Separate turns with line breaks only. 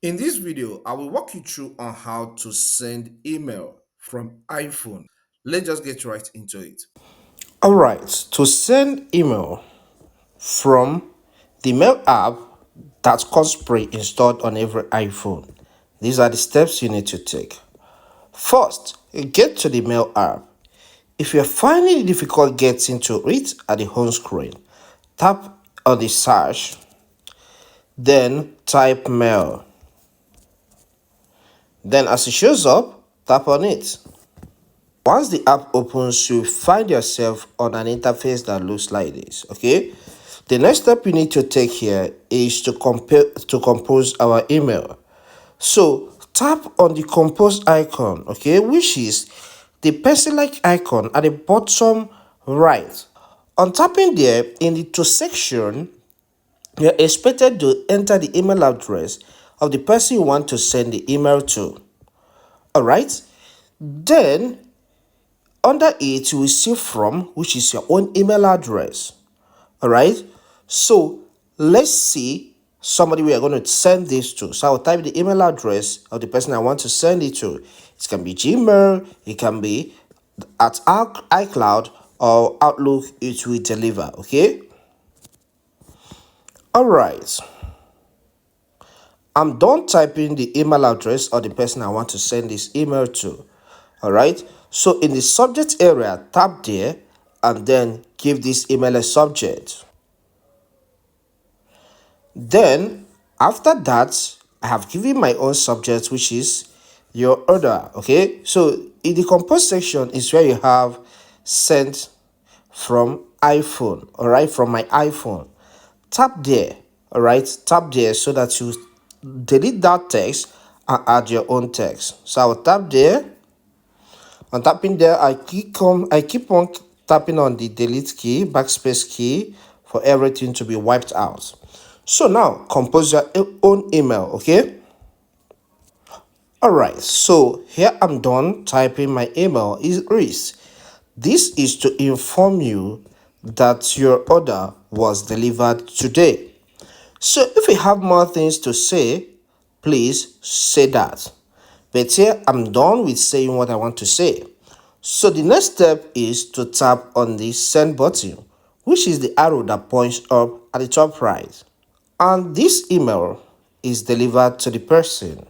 In this video, I will walk you through on how to send email from iPhone. Let's just get right into it. All right, to send email from the mail app that comes pre-installed on every iPhone. These are the steps you need to take. First, get to the mail app. If you're finding it difficult getting to it at the home screen, tap on the search, then type mail. Then as it shows up, tap on it. Once the app opens, you find yourself on an interface that looks like this. Okay, the next step you need to take here is to compose our email. So tap on the compose icon, okay, which is the pencil-like icon at the bottom right. On tapping there, in the to section, you're expected to enter the email address of the person you want to send the email to. All right, then under it, you will see from, which is your own email address. All right. So let's see somebody we are going to send this to. So I'll type the email address of the person I want to send it to. It can be Gmail, it can be at iCloud or Outlook, it will deliver. Okay. All right. I'm done typing the email address of the person I want to send this email to. All right. So in the subject area, tap there and then give this email a subject. Then after that, I have given my own subject, which is your order. Okay. So in the compose section is where you have sent from iPhone. All right. From my iPhone. Tap there. All right. Tap there so that you delete that text and add your own text. So I will tap there. On tapping there, I keep on tapping on the delete key, backspace key for everything to be wiped out. So now compose your own email, okay? All right, so here I'm done typing my email. This is to inform you that your order was delivered today. So if you have more things to say, please say that. But here I'm done with saying what I want to say. So the next step is to tap on the send button, which is the arrow that points up at the top right. And this email is delivered to the person.